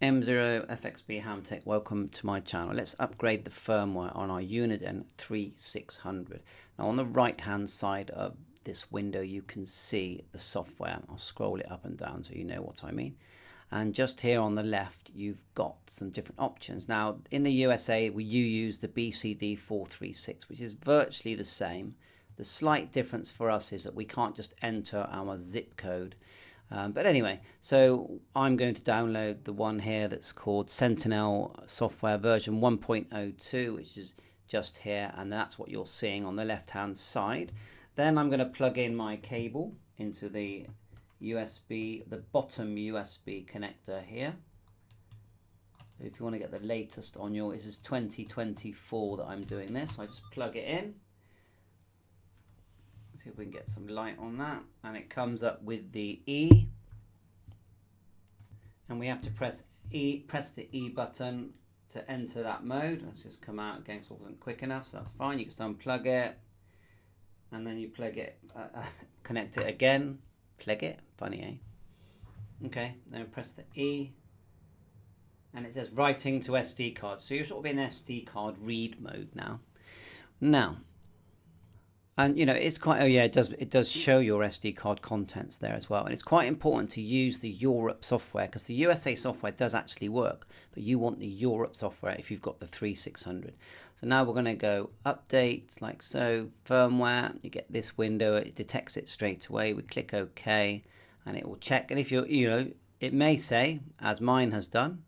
M0FXB Hamtech, welcome to my channel. Let's upgrade the firmware on our Uniden 3600. Now on the right hand side of this window you can see the software. I'll scroll it up and down so you know what I mean. And just here on the left you've got some different options. Now in the USA you use the SDS3600, which is virtually the same. The slight difference for us is that we can't just enter our zip code. But anyway, so I'm going to download the one here that's called Sentinel software version 1.02, which is just here, and that's what you're seeing on the left hand side. Then I'm going to plug in my cable into the USB, the bottom USB connector here. If you want to get the latest on your, this is 2024 that I'm doing this, I just plug it in. See if we can get some light on that, and it comes up with the E, and we have to press the E button to enter that mode. Let's just come out again, so it wasn't quick enough, so that's fine. You just unplug it, and then you plug it, connect it again, plug it, funny okay, then press the E, and it says writing to SD card, so you're sort of in SD card read mode now. And you know, it's quite, oh yeah, it does show your SD card contents there as well. And it's quite important to use the Europe software, because the USA software does actually work, but you want the Europe software if you've got the 3600. So now we're going to go update, like so, firmware. You get this window, it detects it straight away. We click OK, and it will check. And if you're, you know, it may say, as mine has done,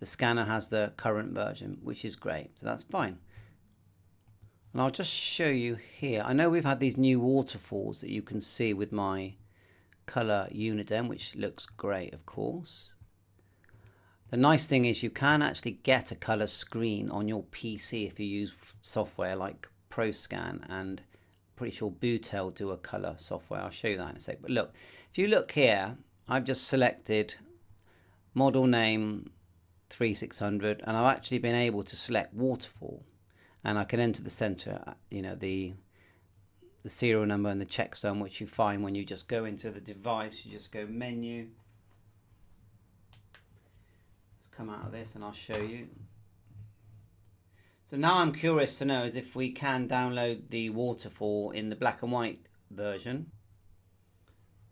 the scanner has the current version, which is great. So that's fine. And I'll just show you here. I know we've had these new waterfalls that you can see with my color Uniden, which looks great, of course. The nice thing is you can actually get a color screen on your PC if you use software like ProScan, and pretty sure Bootel do a color software. I'll show you that in a sec. But look, if you look here, I've just selected model name 3600, and I've actually been able to select waterfall. And I can enter the center, you know, the serial number and the checksum, which you find when you just go into the device. You just go menu. Let's come out of this and I'll show you. So now I'm curious to know is if we can download the waterfall in the black and white version.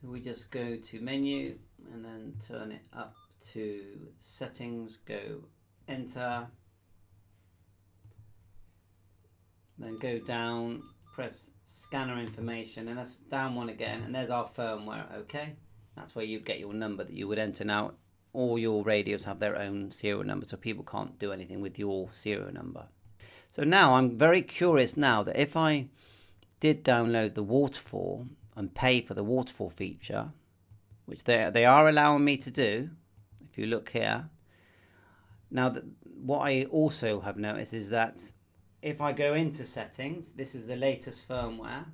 So we just go to menu and then turn it up to settings, go enter. Then go down, press scanner information, and that's down one again, and there's our firmware. Okay, that's where you get your number that you would enter. Now all your radios have their own serial number, so people can't do anything with your serial number. So now I'm very curious now that if I did download the waterfall and pay for the waterfall feature, which they are allowing me to do, if you look here. Now what I also have noticed is that if I go into settings, this is the latest firmware,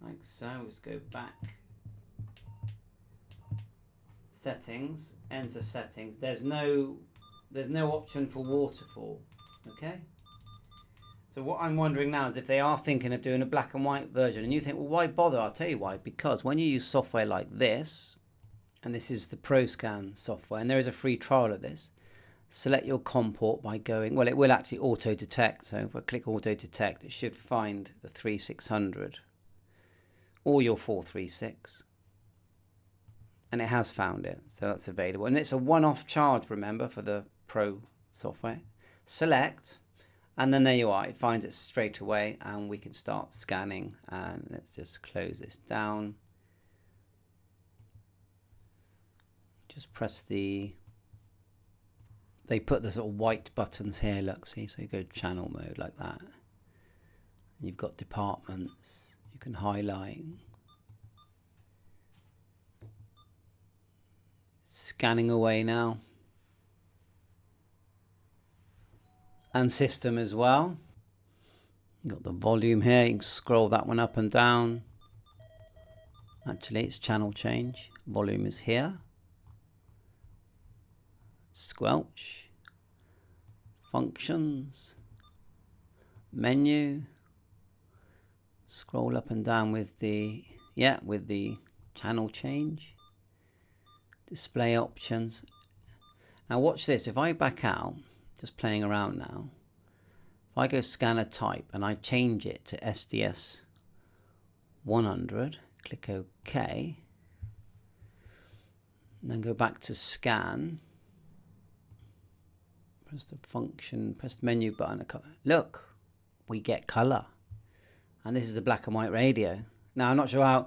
like so. Let's go back, settings, enter settings. There's no option for waterfall. Okay. So what I'm wondering now is if they are thinking of doing a black and white version, and you think, well, why bother? I'll tell you why. Because when you use software like this, and this is the ProScan software, and there is a free trial of this. Select your COM port by going, well, it will actually auto detect. So if I click auto detect, it should find the 3600 or your 436, and it has found it, so that's available. And it's a one-off charge, remember, for the Pro software. Select, and then there you are. It finds it straight away, and we can start scanning. And let's just close this down. Just press the. They put the sort of white buttons here, look, see, so you go channel mode like that. You've got departments, you can highlight. Scanning away now. And system as well. You've got the volume here, you can scroll that one up and down. Actually, it's channel change. Volume is here. Squelch, functions, menu, scroll up and down with the channel change, display options, Now watch this. If I back out, just playing around now, if I go scanner type and I change it to SDS100, click OK, and then go back to scan, press the function, press the menu button. Look, we get color. And this is the black and white radio. Now I'm not sure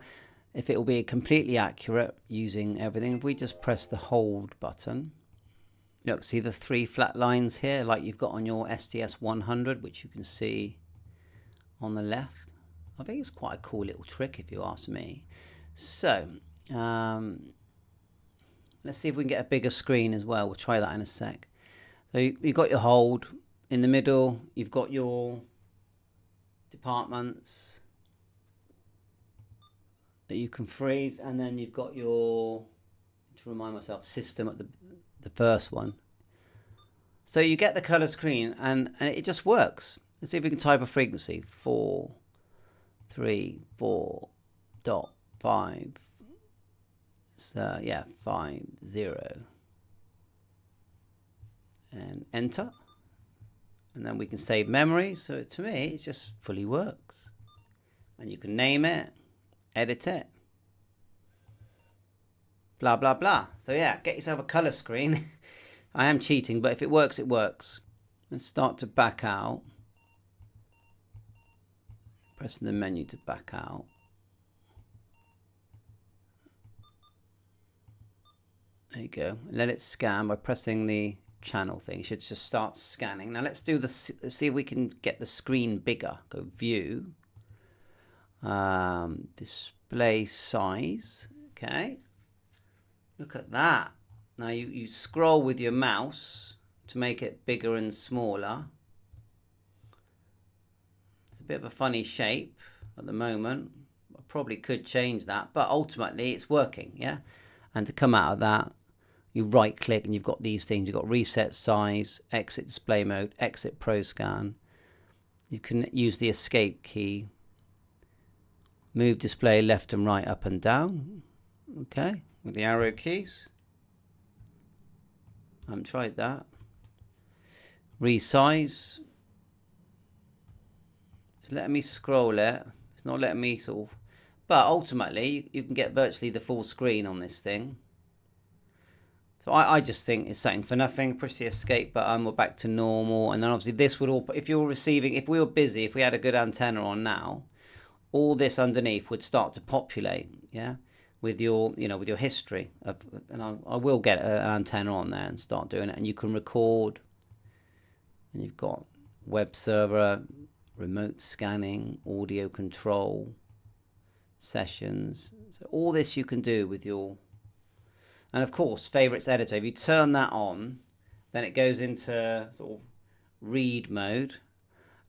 if it will be completely accurate using everything. If we just press the hold button, look, see the 3 flat lines here like you've got on your SDS100, which you can see on the left. I think it's quite a cool little trick if you ask me. So let's see if we can get a bigger screen as well. We'll try that in a sec. So you've got your hold. In the middle, you've got your departments that you can freeze, and then you've got your, to remind myself, system at the first one. So you get the color screen, and it just works. Let's see if we can type a frequency. 434.5. So yeah, 50, and enter, and then we can save memory. So to me, it just fully works, and you can name it, edit it, blah blah blah. So yeah, get yourself a color screen. I am cheating, but if it works, it works. Let's start to back out, pressing the menu to back out. There you go. Let it scan by pressing the channel thing. It should just start scanning. Now let's do this. Let's see if we can get the screen bigger. Go view, display size. Okay. Look at that. Now you scroll with your mouse to make it bigger and smaller. It's a bit of a funny shape at the moment. I probably could change that, but ultimately it's working. Yeah. And to come out of that, you right click and you've got these things. You've got reset size, exit display mode, exit pro scan. You can use the escape key, move display left and right, up and down. Okay, with the arrow keys. I haven't tried that. Resize. It's letting me scroll it. It's not letting me sort of, but ultimately you can get virtually the full screen on this thing. So I just think it's setting for nothing. Push the escape button, we're back to normal. And then obviously this would all, if you're receiving, if we were busy, if we had a good antenna on now, all this underneath would start to populate, yeah, with your, you know, with your history of, and I will get an antenna on there and start doing it. And you can record, and you've got web server, remote scanning, audio control, sessions. So all this you can do with your, and of course, favorites editor. If you turn that on, then it goes into sort of read mode.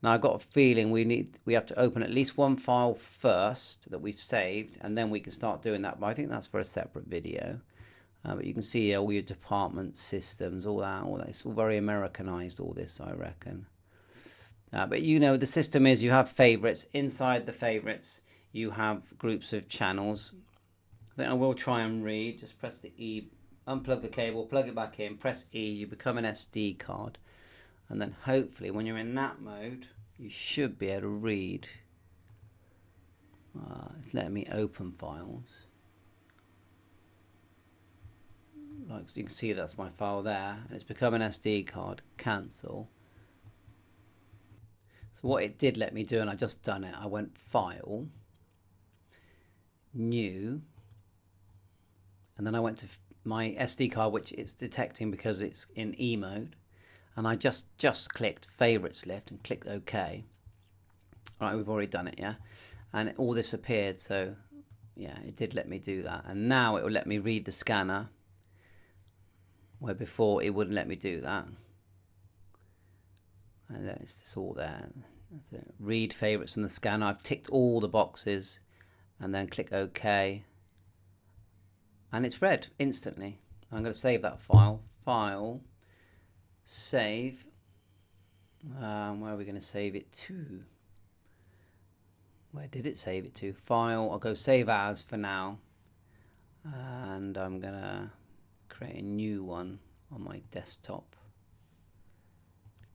Now I've got a feeling we have to open at least one file first that we've saved, and then we can start doing that. But I think that's for a separate video. But you can see all your department systems, all that. It's all very Americanized, all this, I reckon. But you know, the system is you have favorites. Inside the favorites, you have groups of channels. I think I will try and read. Just press the E, unplug the cable, plug it back in, press E, you become an SD card. And then hopefully when you're in that mode, you should be able to read. It's letting me open files. Like, so you can see that's my file there, and it's become an SD card. Cancel. So what it did let me do, and I just done it, I went File, New, and then I went to my SD card, which it's detecting because it's in E mode, and I just clicked Favorites List and clicked OK. All right, we've already done it, yeah, and all this appeared. So yeah, it did let me do that, and now it will let me read the scanner, where before it wouldn't let me do that. And it's all there. That's it. Read favorites from the scanner. I've ticked all the boxes, and then click OK. And it's read instantly. I'm going to save that file. File, save. Where are we going to save it to? Where did it save it to? File. I'll go save as for now. And I'm going to create a new one. on my desktop.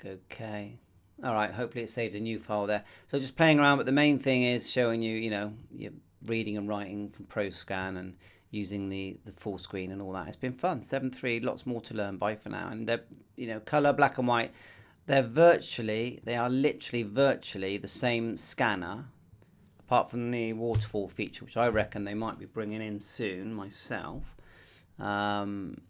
Okay. All right, hopefully it saved a new file there. So just playing around, but the main thing is showing you, you know, your reading and writing from ProScan and using the full screen and all that. It's been fun. 7.3, lots more to learn. Bye for now. And they're, you know, color, black and white. They are literally virtually the same scanner, apart from the waterfall feature, which I reckon they might be bringing in soon myself. And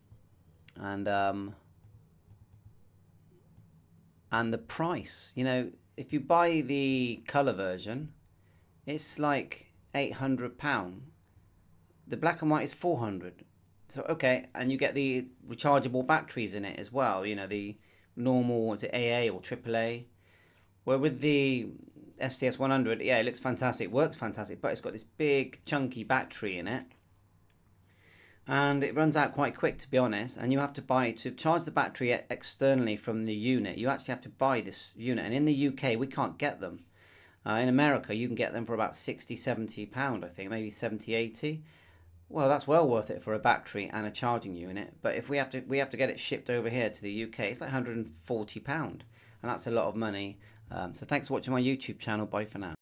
the price, you know, if you buy the color version, it's like £800. The black and white is 400. So okay, and you get the rechargeable batteries in it as well. You know, the normal, is it AA or AAA? Where with the SDS100, yeah, it looks fantastic, works fantastic, but it's got this big chunky battery in it. And it runs out quite quick, to be honest, and you have to buy, to charge the battery externally from the unit, you actually have to buy this unit, and in the UK we can't get them. In America you can get them for about £60-70, I think, maybe 70-80. Well, that's well worth it for a battery and a charging unit, but if we have to get it shipped over here to the UK, it's like £140, and that's a lot of money. So thanks for watching my YouTube channel. Bye for now.